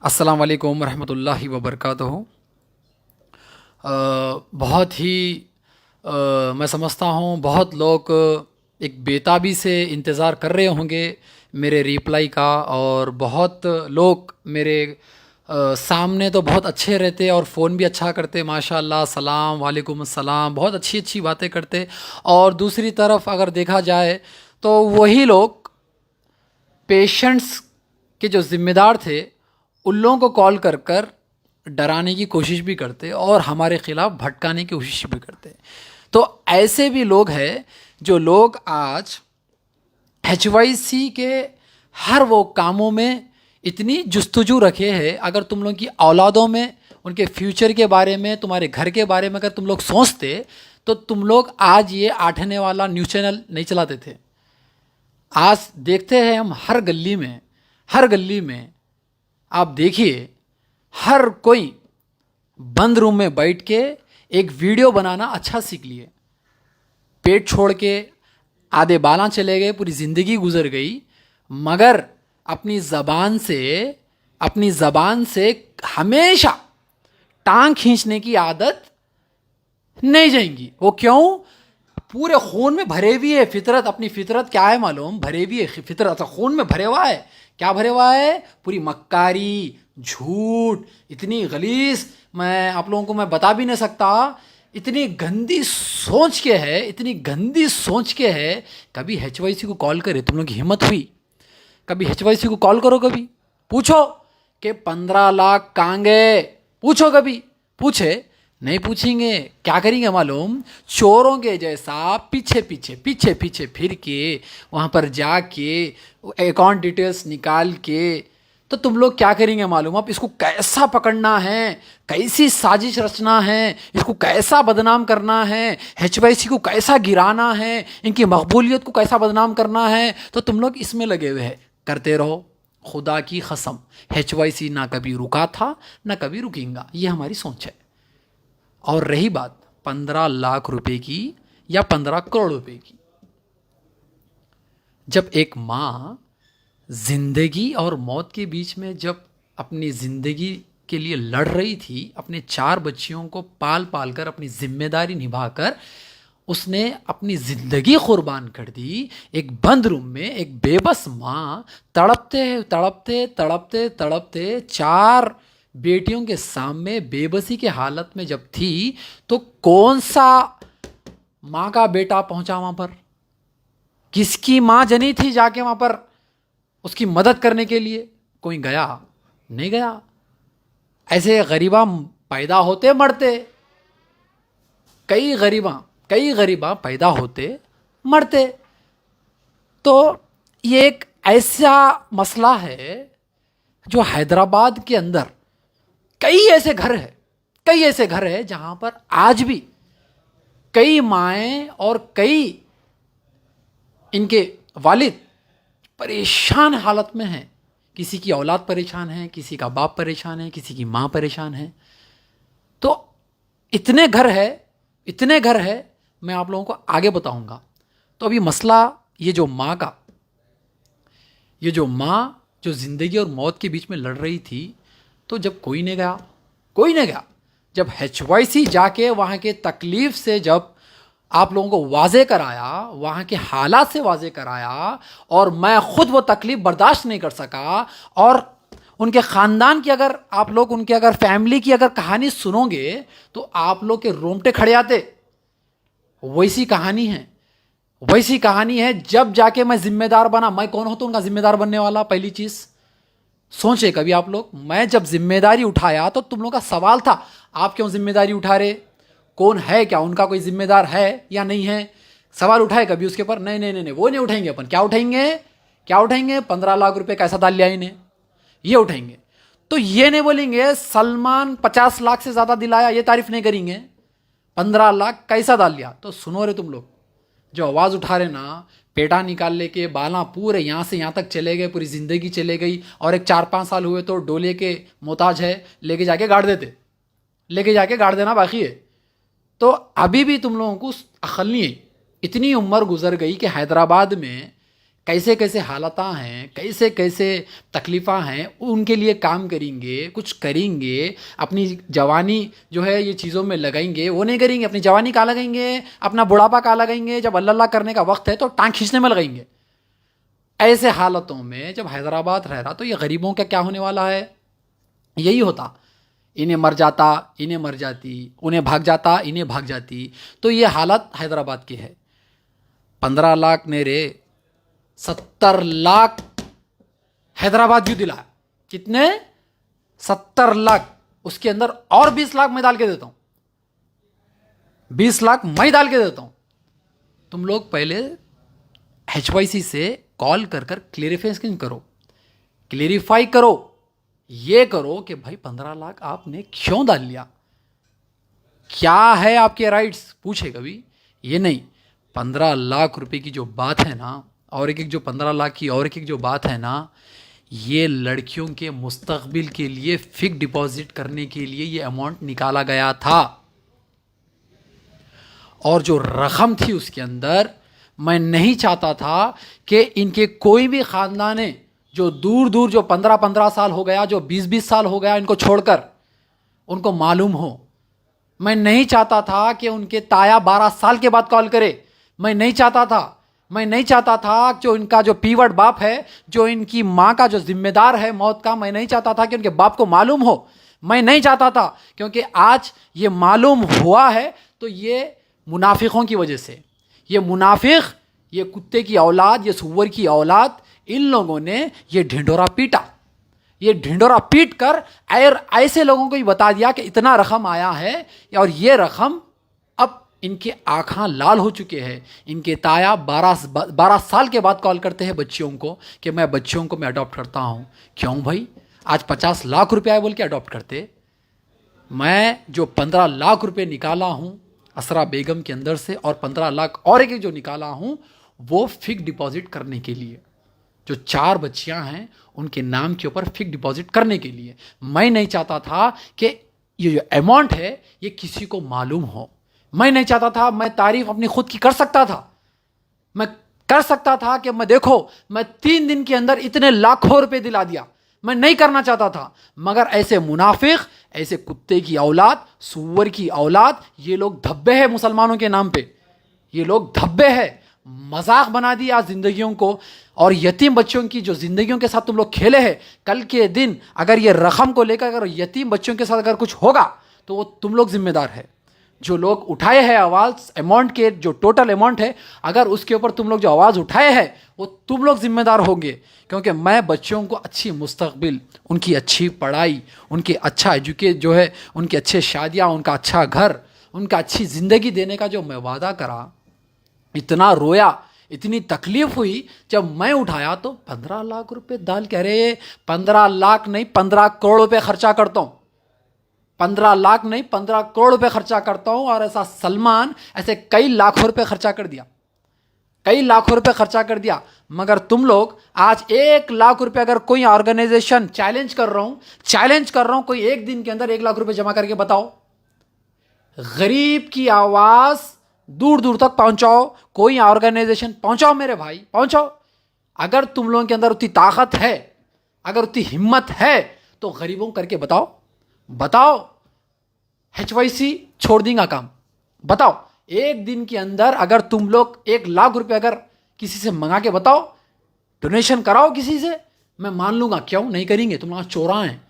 अस्सलाम वालेकुम रहमतुल्लाहि व बरकातहू। बहुत ही मैं समझता हूँ बहुत लोग एक बेताबी से इंतज़ार कर रहे होंगे मेरे रिप्लाई का। और बहुत लोग मेरे सामने तो बहुत अच्छे रहते और फ़ोन भी अच्छा करते, माशाल्लाह, सलाम वालेकुम अस्सलाम, बहुत अच्छी अच्छी बातें करते। और दूसरी तरफ अगर देखा जाए तो वही लोग पेशेंट्स के जो ज़िम्मेदार थे उन लोगों को कॉल कर कर डराने की कोशिश भी करते और हमारे ख़िलाफ़ भटकाने की कोशिश भी करते। तो ऐसे भी लोग हैं जो लोग आज HYC के हर वो कामों में इतनी जुस्तजू रखे हैं। अगर तुम लोग की औलादों में, उनके फ्यूचर के बारे में, तुम्हारे घर के बारे में अगर तुम लोग सोचते तो तुम लोग आज ये 8 वाला न्यूज़ चैनल नहीं चलाते थे। आज देखते हैं हम हर गली में आप देखिए, हर कोई बंद रूम में बैठ के एक वीडियो बनाना अच्छा सीख लिए। पेट छोड़ के आधे बालां चले गए, पूरी ज़िंदगी गुजर गई, मगर अपनी ज़बान से हमेशा टांग खींचने की आदत नहीं जाएंगी। वो क्यों? पूरे खून में भरे हुई है फितरत। अपनी फितरत क्या है मालूम? भरे हुई है फितरत, खून में भरे हुआ है। क्या भरे हुआ है? पूरी मक्कारी, झूठ, इतनी गलीज, मैं आप लोगों को मैं बता भी नहीं सकता। इतनी गंदी सोच के है, इतनी गंदी सोच के है। कभी HYC को कॉल करे? तुम लोग की हिम्मत हुई? कभी HYC को कॉल करो, कभी पूछो कि 15 लाख कहाँ गए? पूछो, कभी पूछे? नहीं पूछेंगे। क्या करेंगे मालूम? चोरों के जैसा पीछे पीछे फिर के वहाँ पर जाके अकाउंट डिटेल्स निकाल के, तो तुम लोग क्या करेंगे मालूम? अब इसको कैसा पकड़ना है, कैसी साजिश रचना है, इसको कैसा बदनाम करना है, HYC को कैसा गिराना है, इनकी मकबूलियत को कैसा बदनाम करना है, तो तुम लोग इसमें लगे हुए हैं। करते रहो। खुदा की कसम, HYC ना कभी रुका था ना कभी रुकेगा, ये हमारी सोच है। और रही बात 15 लाख रुपए की या 15 करोड़ रुपए की, जब एक माँ जिंदगी और मौत के बीच में जब अपनी ज़िंदगी के लिए लड़ रही थी, अपने 4 बच्चियों को पाल पाल कर, अपनी जिम्मेदारी निभाकर उसने अपनी ज़िंदगी कुर्बान कर दी। एक बंद रूम में एक बेबस माँ तड़पते तड़पते तड़पते तड़पते 4 बेटियों के सामने बेबसी के हालत में जब थी, तो कौन सा माँ का बेटा पहुंचा वहां पर? किसकी माँ जनी थी जाके वहां पर उसकी मदद करने के लिए? कोई गया? नहीं गया। ऐसे गरीबा पैदा होते मरते, कई गरीबा पैदा होते मरते। तो ये एक ऐसा मसला है जो हैदराबाद के अंदर कई ऐसे घर है जहां पर आज भी कई माएँ और कई इनके वालिद परेशान हालत में हैं। किसी की औलाद परेशान है, किसी का बाप परेशान है, किसी की माँ परेशान है। तो इतने घर है, मैं आप लोगों को आगे बताऊंगा। तो अभी मसला ये जो ज़िंदगी और मौत के बीच में लड़ रही थी, तो जब कोई नहीं गया, जब HYC जाके वहाँ के तकलीफ़ से जब आप लोगों को वाजे कराया, वहाँ के हालात से वाजे कराया, और मैं खुद वो तकलीफ़ बर्दाश्त नहीं कर सका, और उनके ख़ानदान की अगर आप लोग उनके अगर फैमिली की अगर कहानी सुनोगे तो आप लोग के रोंगटे खड़े आते। वैसी कहानी है जब जाके मैं जिम्मेदार बना। मैं कौन होता उनका जिम्मेदार बनने वाला? पहली चीज़ सोचे कभी आप लोग। मैं जब जिम्मेदारी उठाया तो तुम लोग का सवाल था, आप क्यों जिम्मेदारी उठा रहे? कौन है? क्या उनका कोई जिम्मेदार है या नहीं है? सवाल उठाए कभी उसके ऊपर? नहीं, वो नहीं उठाएंगे। अपन क्या उठाएंगे? 15 लाख रुपए कैसा डाल लिया इन्हें, ये उठाएंगे। तो ये नहीं बोलेंगे सलमान 50 लाख से ज़्यादा दिलाया, ये तारीफ नहीं करेंगे। 15 लाख कैसा डाल लिया? तो सुनो रे तुम लोग, जो आवाज़ उठा रहे ना, पेटा निकाल लेके बाला पूरे यहाँ से यहाँ तक चले गए, पूरी ज़िंदगी चले गई, और एक 4-5 साल हुए तो डोले के मोहताज है, लेके जाके गाड़ देना बाकी है। तो अभी भी तुम लोगों को अक्ल नहीं है। इतनी उम्र गुजर गई कि हैदराबाद में कैसे कैसे हालात हैं, कैसे कैसे तकलीफ़ां हैं, उनके लिए काम करेंगे, कुछ करेंगे, अपनी जवानी जो है ये चीज़ों में लगाएंगे, वो नहीं करेंगे। अपनी जवानी कहाँ लगाएंगे, अपना बुढ़ापा कहाँ लगाएंगे, जब अल्लाह अल्लाह करने का वक्त है तो टांग खींचने में लगाएंगे। ऐसे हालतों में जब हैदराबाद रह रहा तो ये गरीबों का क्या होने वाला है, यही होता। इन्हें मर जाता, इन्हें मर जाती, उन्हें भाग जाता, इन्हें भाग जाती। तो ये हालत हैदराबाद की है। 15 लाख ने रे 70 लाख हैदराबाद क्यों दिलाया? कितने? 70 लाख। उसके अंदर और 20 लाख मैं डाल के देता हूं, 20 लाख मैं डाल के देता हूं। तुम लोग पहले HYC से कॉल कर कर क्लेरिफिकेशन करो, क्लेरिफाई करो, ये करो कि भाई 15 लाख आपने क्यों डाल लिया, क्या है आपके राइट्स, पूछे कभी? ये नहीं। 15 लाख रुपए की जो बात है ना, और एक एक जो 15 लाख की और एक एक जो बात है ना, ये लड़कियों के मुस्तकबिल के लिए फिक्स डिपॉजिट करने के लिए ये अमाउंट निकाला गया था। और जो रकम थी उसके अंदर, मैं नहीं चाहता था कि इनके कोई भी खानदान है जो दूर दूर जो 15-15 साल हो गया, जो 20-20 साल हो गया इनको छोड़कर, उनको मालूम हो। मैं नहीं चाहता था कि उनके ताया 12 साल के बाद कॉल करे। मैं नहीं चाहता था जो इनका जो पीवट बाप है, जो इनकी माँ का जो जिम्मेदार है मौत का, मैं नहीं चाहता था कि उनके बाप को मालूम हो। मैं नहीं चाहता था, क्योंकि आज ये मालूम हुआ है तो ये मुनाफिकों की वजह से, ये मुनाफिक, ये कुत्ते की औलाद, ये सुअर की औलाद, इन लोगों ने ये ढिंढोरा पीटा। ये ढिंढोरा पीट कर ऐसे लोगों को ही बता दिया कि इतना रकम आया है, और ये रकम अब इनके आँखां लाल हो चुके हैं। इनके ताया 12 साल के बाद कॉल करते हैं बच्चियों को कि मैं बच्चियों को मैं अडॉप्ट करता हूँ। क्यों भाई? आज 50 लाख रुपया है बोल के अडॉप्ट करते। मैं जो 15 लाख रुपए निकाला हूँ असरा बेगम के अंदर से, और 15 लाख और एक जो निकाला हूँ वो फिक्स डिपॉजिट करने के लिए, जो 4 बच्चियां हैं उनके नाम के ऊपर फिक्स डिपॉजिट करने के लिए। मैं नहीं चाहता था कि ये जो अमाउंट है ये किसी को मालूम हो। मैं नहीं चाहता था, मैं तारीफ अपनी खुद की कर सकता था, मैं कर सकता था कि मैं देखो मैं 3 दिन के अंदर इतने लाखों रुपए दिला दिया। मैं नहीं करना चाहता था, मगर ऐसे मुनाफिक, ऐसे कुत्ते की औलाद, सुअर की औलाद, ये लोग धब्बे हैं मुसलमानों के नाम पे। ये लोग धब्बे हैं, मजाक बना दिया जिंदगियों को, और यतीम बच्चों की जो जिंदगियों के साथ तुम लोग खेले हैं। कल के दिन अगर ये रकम को लेकर अगर यतीम बच्चों के साथ अगर कुछ होगा तो वो तुम लोग जिम्मेदार है। जो लोग उठाए हैं आवाज़, अमाउंट के जो टोटल अमाउंट है, अगर उसके ऊपर तुम लोग जो आवाज़ उठाए हैं वो तुम लोग जिम्मेदार होंगे। क्योंकि मैं बच्चों को अच्छी मुस्तकबिल, उनकी अच्छी पढ़ाई, उनकी अच्छा एजुकेट जो है, उनकी अच्छे शादियाँ, उनका अच्छा घर, उनका अच्छी ज़िंदगी देने का जो मैं वादा करा, इतना रोया, इतनी तकलीफ हुई जब मैं उठाया तो 15 लाख रुपए डाल के, अरे 15 लाख नहीं 15 करोड़ रुपए खर्चा करता हूँ। 15 लाख नहीं 15 करोड़ रुपए खर्चा करता हूँ। और ऐसा सलमान ऐसे कई लाखों रुपए खर्चा कर दिया, कई लाखों रुपए खर्चा कर दिया। मगर तुम लोग आज 1 लाख रुपए, अगर कोई ऑर्गेनाइजेशन, चैलेंज कर रहा हूं, कोई एक दिन के अंदर 1 लाख रुपए जमा करके बताओ, गरीब की आवाज दूर दूर तक पहुंचाओ। कोई ऑर्गेनाइजेशन पहुंचाओ मेरे भाई, पहुंचाओ। अगर तुम लोगों के अंदर उतनी ताकत है, अगर उतनी हिम्मत है तो गरीबों करके बताओ। HYC छोड़ देगा काम, बताओ। एक दिन के अंदर अगर तुम लोग 1 लाख रुपए अगर किसी से मंगा के बताओ, डोनेशन कराओ किसी से, मैं मान लूंगा। क्यों नहीं करेंगे? तुम लोग चोरा हैं,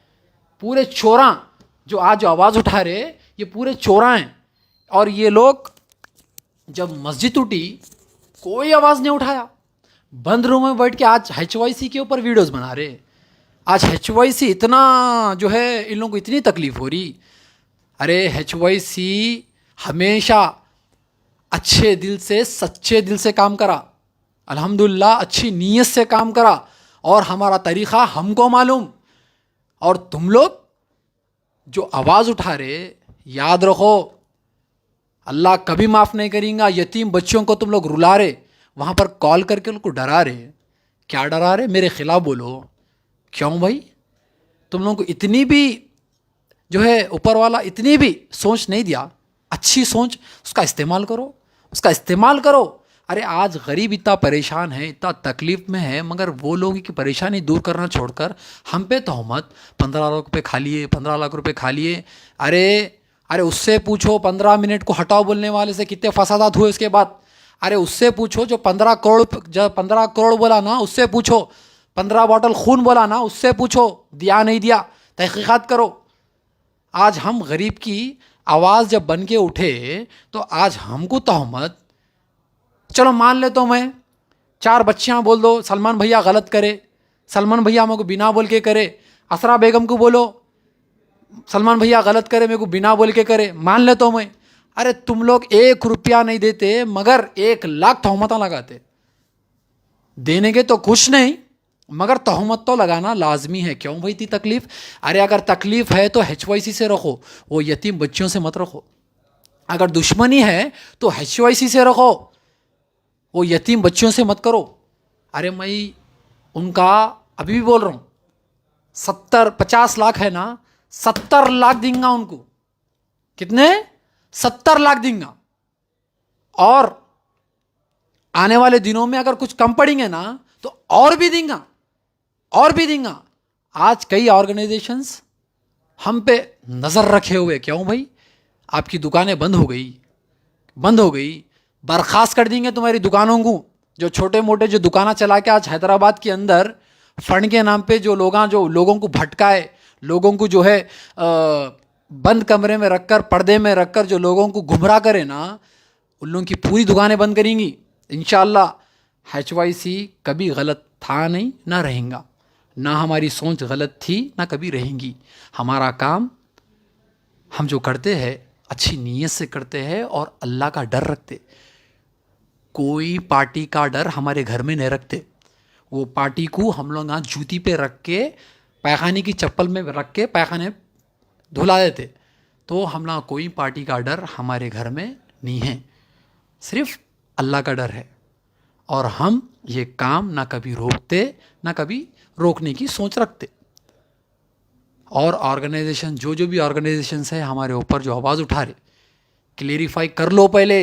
पूरे चोरा। जो आज जो आवाज़ उठा रहे ये पूरे चोरा हैं। और ये लोग जब मस्जिद टूटी कोई आवाज़ नहीं उठाया, बंद रूम में बैठ के आज HYC के ऊपर वीडियोस बना रहे। आज HYC इतना जो है, इन लोगों को इतनी तकलीफ हो रही। अरे HYC हमेशा अच्छे दिल से, सच्चे दिल से काम करा, अल्हम्दुलिल्लाह अच्छी नीयत से काम करा, और हमारा तरीक़ा हमको मालूम। और तुम लोग जो आवाज़ उठा रहे, याद रखो अल्लाह कभी माफ़ नहीं करेगा। यतीम बच्चों को तुम लोग रुला रहे, वहाँ पर कॉल करके उनको डरा रहे। क्या डरा रहे? मेरे खिलाफ बोलो। क्यों भाई? तुम लोगों को इतनी भी जो है ऊपर वाला इतनी भी सोच नहीं दिया? अच्छी सोच, उसका इस्तेमाल करो, उसका इस्तेमाल करो। अरे आज गरीब इतना परेशान है, इतना तकलीफ में है, मगर वो लोगों की परेशानी दूर करना छोड़कर हम पे तोहमत, 15 लाख रुपए खा लिए, 15 लाख रुपए खा लिए। अरे अरे उससे पूछो 15 मिनट को हटाओ बोलने वाले से कितने फसादात हुए उसके बाद। अरे उससे पूछो जो 15 करोड़ बोला ना, उससे पूछो 15 बॉटल खून बोला ना, उससे पूछो दिया नहीं दिया, तहकीकात करो। आज हम गरीब की आवाज़ जब बन के उठे तो आज हमको तोहमत, चलो मान ले तो मैं 4 बच्चियां बोल दो सलमान भैया गलत करे, सलमान भैया मेरे को बिना बोल के करे, असरा बेगम को बोलो सलमान भैया गलत करे मेरे को बिना बोल के करे, मान ले तो मैं। अरे तुम लोग 1 रुपया नहीं देते मगर 1 लाख तोहमत लगाते। देने के तो कुछ नहीं मगर तोहमत तो लगाना लाजमी है। क्यों भाई इतनी तकलीफ? अरे अगर तकलीफ है तो HYC से रखो, वो यतीम बच्चियों से मत रखो। अगर दुश्मनी है तो HYC से रखो, वो यतीम बच्चियों से मत करो। अरे मैं उनका अभी भी बोल रहा हूँ, 50 लाख है ना, 70 लाख दूंगा उनको। कितने? 70 लाख दूंगा। और आने वाले दिनों में अगर कुछ कम पड़ेंगे ना तो और भी दूंगा, और भी दूंगा। आज कई ऑर्गेनाइजेशंस हम पे नज़र रखे हुए। क्यों भाई? आपकी दुकानें बंद हो गई, बंद हो गई, बर्खास्त कर देंगे तुम्हारी दुकानों को। जो छोटे मोटे जो दुकाना चला के आज हैदराबाद के अंदर फंड के नाम पे जो लोगों को भटकाए, लोगों को जो है बंद कमरे में रखकर, पर्दे में रखकर जो लोगों को गुमराह करे ना, उन लोगों की पूरी दुकानें बंद करेंगी इंशाअल्लाह। HYC कभी गलत था नहीं, ना रहेगा, ना हमारी सोच गलत थी, ना कभी रहेंगी। हमारा काम हम जो करते हैं अच्छी नीयत से करते हैं और अल्लाह का डर रखते। कोई पार्टी का डर हमारे घर में नहीं रखते। वो पार्टी को हम लोग यहाँ जूती पे रख के, पैखाने की चप्पल में रख के पैखाने धुला देते। तो हम लोग कोई पार्टी का डर हमारे घर में नहीं है, सिर्फ अल्लाह का डर है। और हम ये काम ना कभी रोकते, ना कभी रोकने की सोच रखते। और ऑर्गेनाइजेशन जो भी ऑर्गेनाइजेशंस है हमारे ऊपर जो आवाज़ उठा रहे, क्लेरिफाई कर लो पहले।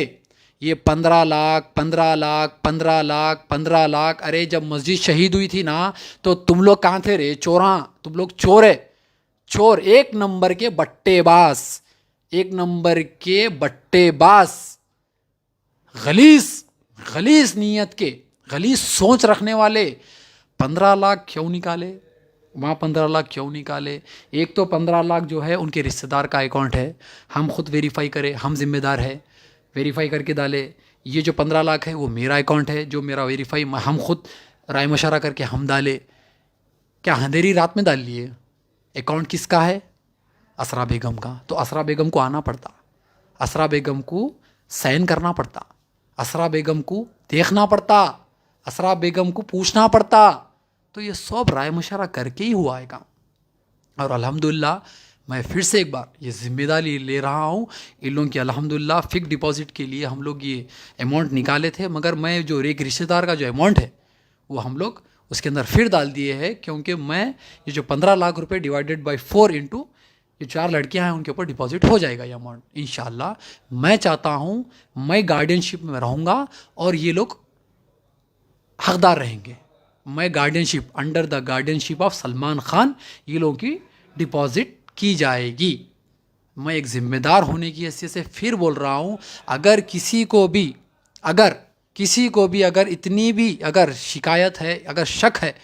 ये 15 लाख 15 लाख 15 लाख 15 लाख, अरे जब मस्जिद शहीद हुई थी ना तो तुम लोग कहाँ थे रे? चोरा, तुम लोग चोर है, चोर, 1 नंबर के बट्टेबाज, 1 नंबर के बट्टेबाज, गलीस नीयत के, गलीस सोच रखने वाले। 15 लाख क्यों निकाले वहाँ? 15 लाख क्यों निकाले? एक तो 15 लाख जो है उनके रिश्तेदार का अकाउंट है, हम खुद वेरीफाई करें, हम जिम्मेदार है, वेरीफाई करके डाले। ये जो 15 लाख है वो मेरा अकाउंट है, जो मेरा वेरीफाई हम खुद राय मशवरा करके हम डाले। क्या अंधेरी रात में डाल लिए? अकाउंट किसका है? असरा बेगम का। तो असरा बेगम को आना पड़ता, असरा बेगम को साइन करना पड़ता, असरा बेगम को देखना पड़ता, असरा बेगम को पूछना पड़ता। तो ये सब राय मशवरा करके ही हुआ है काम। और अल्हम्दुलिल्लाह मैं फिर से एक बार ये जिम्मेदारी ले रहा हूँ इन लोगों की। अल्हम्दुलिल्लाह फिक्स डिपॉजिट के लिए हम लोग ये अमाउंट निकाले थे, मगर मैं जो एक रिश्तेदार का जो अमाउंट है वो हम लोग उसके अंदर फिर डाल दिए हैं, क्योंकि मैं ये जो 15 लाख रुपए डिवाइडेड बाय 4 इंटू ये 4 लड़कियां हैं उनके ऊपर डिपॉजिट हो जाएगा ये अमाउंट इंशाल्लाह। मैं चाहता हूँ मैं गार्डियनशिप में रहूँगा और ये लोग हकदार रहेंगे। मैं guardianship, under the guardianship of Salman Khan ये लोगों की डिपॉजिट की जाएगी। मैं एक ज़िम्मेदार होने की हैसियत से फिर बोल रहा हूँ, अगर किसी को भी अगर इतनी भी अगर शिकायत है, अगर शक है,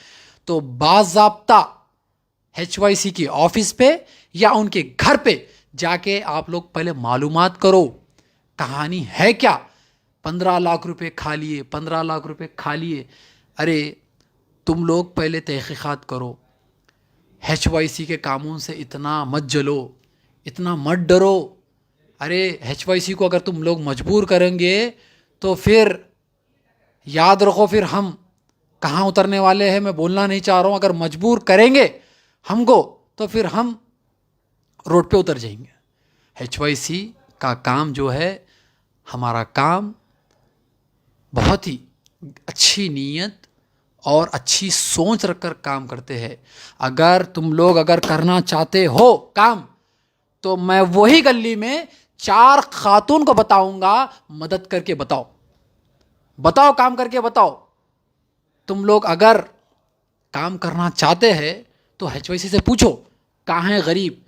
तो बाज़ाब्ता HYC की ऑफिस पे या उनके घर पे जाके आप लोग पहले मालूमात करो कहानी है क्या। 15 लाख रुपए खा लिए, 15 लाख रुपए खा लिए। अरे तुम लोग पहले तहकीकात करो। HYC के कामों से इतना मत जलो, इतना मत डरो। अरे HYC को अगर तुम लोग मजबूर करेंगे तो फिर याद रखो फिर हम कहाँ उतरने वाले हैं। मैं बोलना नहीं चाह रहा हूँ, अगर मजबूर करेंगे हमको तो फिर हम रोड पे उतर जाएंगे। HYC का काम जो है, हमारा काम बहुत ही अच्छी नीयत और अच्छी सोच रखकर काम करते हैं। अगर तुम लोग अगर करना चाहते हो काम, तो मैं वही गली में 4 खातून को बताऊंगा, मदद करके बताओ, बताओ, काम करके बताओ। तुम लोग अगर काम करना चाहते हैं तो HYC से पूछो, कहाँ हैं गरीब,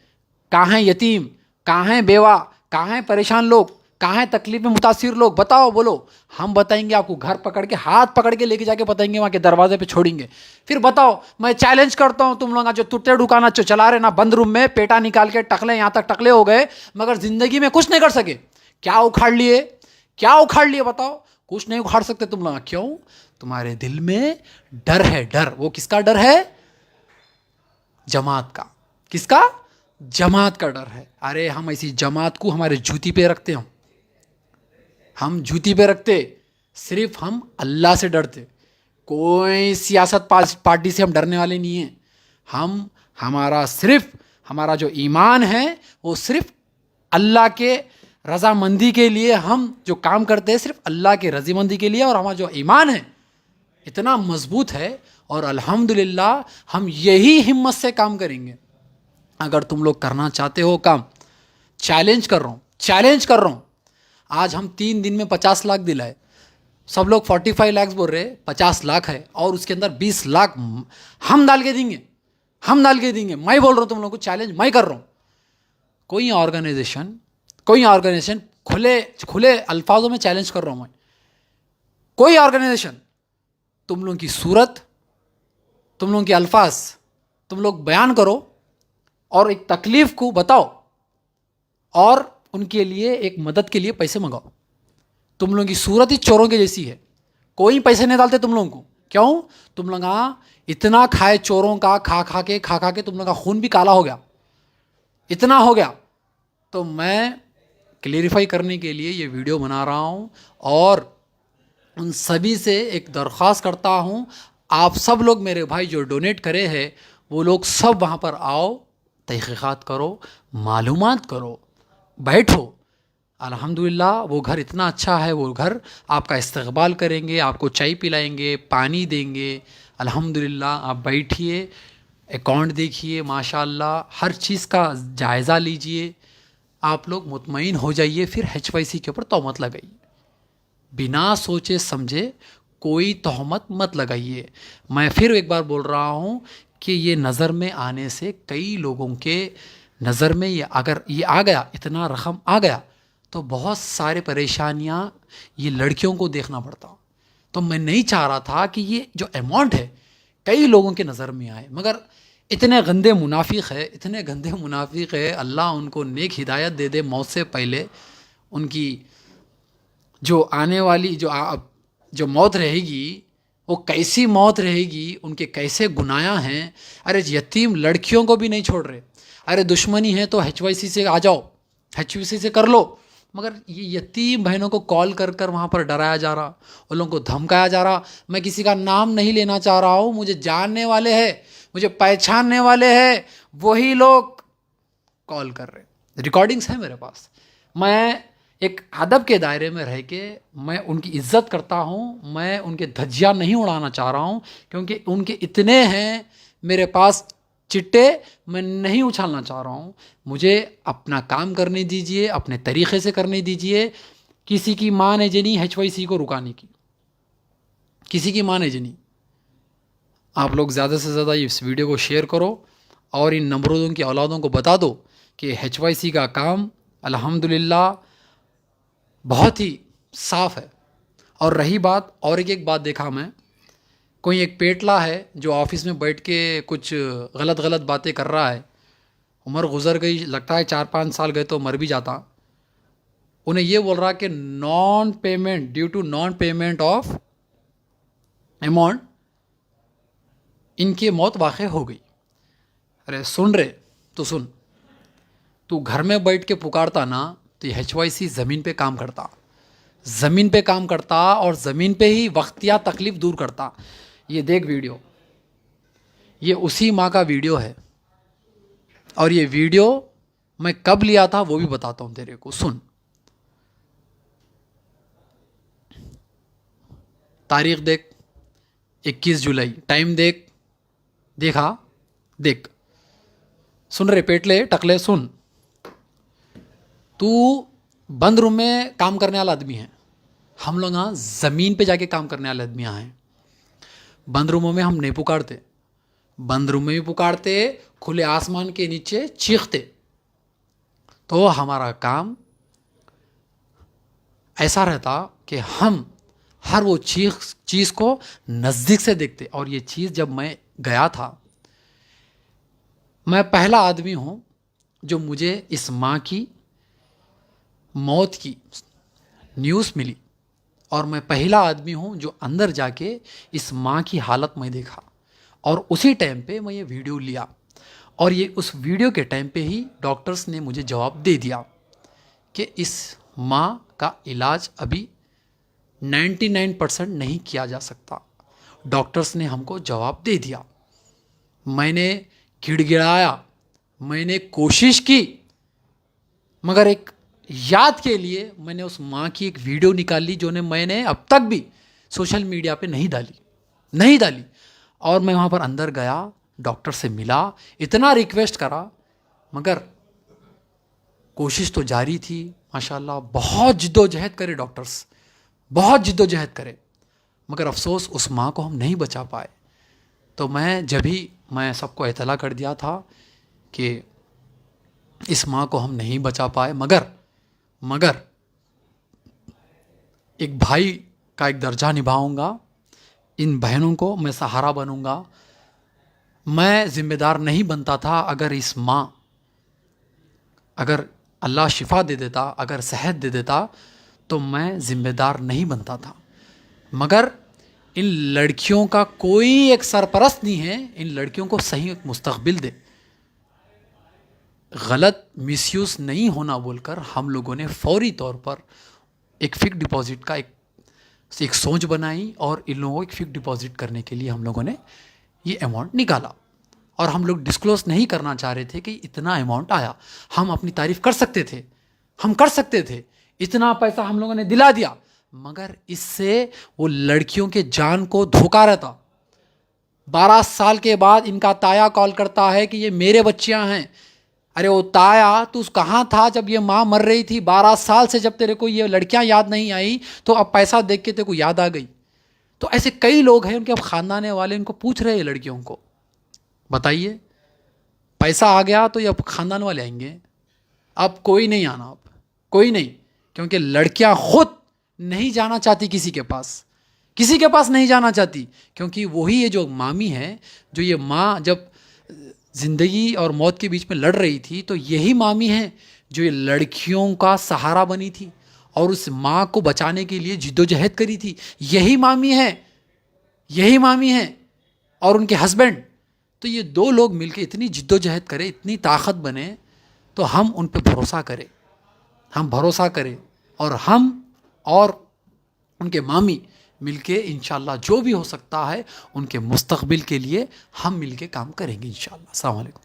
कहाँ हैं यतीम, कहाँ हैं बेवा, कहाँ हैं परेशान लोग, कहाँ हैं तकलीफ में मुतासिर लोग, बताओ, बोलो। हम बताएंगे आपको, घर पकड़ के, हाथ पकड़ के लेके जाके बताएंगे, वहाँ के दरवाजे पे छोड़ेंगे। फिर बताओ, मैं चैलेंज करता हूँ तुम लोग जो तुट्टे दुकाना जो चला रहे ना बंद रूम में, पेटा निकाल के टकले यहाँ तक टकले हो गए, मगर जिंदगी में कुछ नहीं कर सके। क्या उखाड़ लिए, क्या उखाड़ लिए बताओ? कुछ नहीं उखाड़ सकते तुम लोग। क्यों? तुम्हारे दिल में डर है, डर। वो किसका डर है? जमात का। किसका? जमात का डर है। अरे हम ऐसी जमात को हमारे जूती पे रखते हैं, हम जूती पे रखते, सिर्फ हम अल्लाह से डरते। कोई सियासत पार्टी से हम डरने वाले नहीं हैं। हम हमारा जो ईमान है वो सिर्फ अल्लाह के रजामंदी के लिए हम जो काम करते हैं, सिर्फ अल्लाह के रजीमंदी के लिए। और हमारा जो ईमान है इतना मजबूत है, और अल्हम्दुलिल्लाह हम यही हिम्मत से काम करेंगे। अगर तुम लोग करना चाहते हो काम, चैलेंज कर रहा हूँ, चैलेंज कर रहा हूँ। आज हम 3 दिन में 50 लाख दिलाए। सब लोग 45 लाख बोल रहे, 50 लाख है, और उसके अंदर 20 लाख हम डाल के देंगे, हम डाल के देंगे। मैं बोल रहा हूँ तुम लोगों को, चैलेंज मैं कर रहा हूँ। कोई ऑर्गेनाइजेशन खुले खुले अल्फाजों में चैलेंज कर रहा हूँ मैं, कोई ऑर्गेनाइजेशन तुम लोगों की सूरत, तुम लोगों के अल्फाज तुम लोग बयान करो और एक तकलीफ को बताओ, और उनके लिए एक मदद के लिए पैसे मंगाओ। तुम लोगों की सूरत ही चोरों की जैसी है, कोई पैसे नहीं डालते तुम लोगों को। क्यों? तुम लोग इतना खाए चोरों का, खा खा के तुम लोग का खून भी काला हो गया, इतना हो गया। तो मैं क्लियरिफाई करने के लिए ये वीडियो बना रहा हूँ, और उन सभी से एक दरख्वास्त करता हूँ, आप सब लोग मेरे भाई जो डोनेट करे हैं, वो लोग सब वहाँ पर आओ, तहक़ीक़ात करो, मालूमात करो, बैठो। अल्हम्दुलिल्लाह वो घर इतना अच्छा है, वो घर आपका इस्तक़बाल करेंगे, आपको चाय पिलाएंगे, पानी देंगे। अल्हम्दुलिल्लाह आप बैठिए, अकाउंट देखिए, माशाअल्लाह हर चीज़ का जायज़ा लीजिए। आप लोग मुतमईन हो जाइए, फिर HYC के ऊपर तोहमत लगाइए। बिना सोचे समझे कोई तोहमत मत लगाइए। मैं फिर एक बार बोल रहा हूँ कि ये नज़र में आने से कई लोगों के नज़र में ये अगर ये आ गया, इतना रकम आ गया, तो बहुत सारे परेशानियाँ ये लड़कियों को देखना पड़ता। तो मैं नहीं चाह रहा था कि ये जो अमाउंट है कई लोगों के नज़र में आए, मगर इतने गंदे मुनाफिक है, इतने गंदे मुनाफिक है। अल्लाह उनको नेक हिदायत दे दे, मौत से पहले उनकी जो आने वाली जो मौत रहेगी वो कैसी मौत रहेगी, उनके कैसे गुनाह हैं। अरे यतीम लड़कियों को भी नहीं छोड़ रहे। अरे दुश्मनी है तो HYC से आ जाओ, HYC से कर लो, मगर ये यतीम बहनों को कॉल कर कर वहाँ पर डराया जा रहा, उन लोगों को धमकाया जा रहा। मैं किसी का नाम नहीं लेना चाह रहा हूँ, मुझे जानने वाले हैं, मुझे पहचानने वाले हैं, वही लोग कॉल कर रहे, रिकॉर्डिंग्स हैं मेरे पास। मैं एक अदब के दायरे में रह के मैं उनकी इज़्ज़त करता हूँ, मैं उनके धज्जियाँ नहीं उड़ाना चाह रहा हूँ, क्योंकि उनके इतने हैं मेरे पास चिट्टे, मैं नहीं उछालना चाह रहा हूँ। मुझे अपना काम करने दीजिए, अपने तरीक़े से करने दीजिए। किसी की मान है जनी HYC को रुकाने की, किसी की मान है जनी। आप लोग ज़्यादा से ज़्यादा इस वीडियो को शेयर करो और इन नमरूदों की औलादों को बता दो कि HYC का काम अल्हम्दुलिल्लाह बहुत ही साफ़ है। और रही बात, और एक बात देखा मैं, कोई एक पेटला है जो ऑफिस में बैठ के कुछ गलत बातें कर रहा है। उम्र गुजर गई, लगता है 4-5 साल गए तो मर भी जाता। उन्हें ये बोल रहा कि non payment, due to non payment of amount इनकी मौत वाक़ई हो गई। अरे सुन रहे तो सुन, तू घर में बैठ के पुकारता ना तो ये HYC ज़मीन पे काम करता, ज़मीन पे काम करता, और ज़मीन पे ही वक्तिया तकलीफ़ दूर करता। ये देख वीडियो, ये उसी माँ का वीडियो है, और ये वीडियो मैं कब लिया था वो भी बताता हूँ तेरे को, सुन। तारीख देख 21 जुलाई, टाइम देख, देखा, देख, सुन रे पेटले टकले सुन। तू बंद रूम में काम करने वाला आदमी है, हम लोग यहाँ ज़मीन पे जाके काम करने वाले आदमी हैं। बंद रूमों में हम नहीं पुकारते, बंद रूम में भी पुकारते, खुले आसमान के नीचे चीखते। तो हमारा काम ऐसा रहता कि हम हर वो चीज़ को नज़दीक से देखते। और ये चीज़ जब मैं गया था, मैं पहला आदमी हूँ जो मुझे इस माँ की मौत की न्यूज़ मिली, और मैं पहला आदमी हूँ जो अंदर जाके इस माँ की हालत में देखा। और उसी टाइम पे मैं ये वीडियो लिया, और ये उस वीडियो के टाइम पे ही डॉक्टर्स ने मुझे जवाब दे दिया कि इस माँ का इलाज अभी 99% नहीं किया जा सकता। डॉक्टर्स ने हमको जवाब दे दिया। मैंने गिड़गिड़ाया, मैंने कोशिश की, मगर एक याद के लिए मैंने उस माँ की एक वीडियो निकाली जो मैंने अब तक भी सोशल मीडिया पे नहीं डाली। और मैं वहाँ पर अंदर गया, डॉक्टर से मिला, इतना रिक्वेस्ट करा, मगर कोशिश तो जारी थी। माशाल्लाह बहुत जिद्दोजहद करे डॉक्टर्स, बहुत जिद्दोजहद करे, मगर अफसोस उस माँ को हम नहीं बचा पाए। तो मैं सबको इत्तला कर दिया था कि इस माँ को हम नहीं बचा पाए, मगर एक भाई का एक दर्जा निभाऊंगा, इन बहनों को मैं सहारा बनूंगा। मैं ज़िम्मेदार नहीं बनता था अगर अल्लाह शिफा दे देता, अगर सेहत दे देता, तो मैं ज़िम्मेदार नहीं बनता था। मगर इन लड़कियों का कोई एक सरपरस्त नहीं है, इन लड़कियों को सही एक मुस्तकबिल दे, गलत मिसयूज़ नहीं होना बोलकर हम लोगों ने फौरी तौर पर एक फ़िक्स डिपॉज़िट का एक सोच बनाई, और इन लोगों को एक फ़िक्स डिपॉज़िट करने के लिए हम लोगों ने ये अमाउंट निकाला। और हम लोग डिस्क्लोज़ नहीं करना चाह रहे थे कि इतना अमाउंट आया। हम अपनी तारीफ़ कर सकते थे, इतना पैसा हम लोगों ने दिला दिया, मगर इससे वो लड़कियों के जान को धोखा रहता। 12 साल के बाद इनका ताया कॉल करता है कि ये मेरे बच्चियां हैं। अरे वो ताया, तू कहाँ था जब ये माँ मर रही थी? 12 साल से जब तेरे को ये लड़कियां याद नहीं आई, तो अब पैसा देख के तेरे को याद आ गई। तो ऐसे कई लोग हैं, उनके अब खानदान वाले इनको पूछ रहे हैं लड़कियों को, बताइए पैसा आ गया तो ये अब खानदान वाले आएंगे, अब कोई नहीं आना, अब कोई नहीं, क्योंकि लड़कियां खुद नहीं जाना चाहती किसी के पास नहीं जाना चाहती, क्योंकि वही ये जो मामी है, जो ये माँ जब ज़िंदगी और मौत के बीच में लड़ रही थी, तो यही मामी है जो ये लड़कियों का सहारा बनी थी और उस माँ को बचाने के लिए जिद्दोजहद करी थी। यही मामी है और उनके हस्बैंड। तो ये दो लोग मिलकर इतनी जिद्दोजहद करें, इतनी ताकत बने, तो हम उन पर भरोसा करें, और हम और उनके मामी मिलके इंशाल्लाह जो भी हो सकता है उनके मुस्तकबिल के लिए हम मिलके काम करेंगे इंशाल्लाह। अस्सलाम वालेकुम।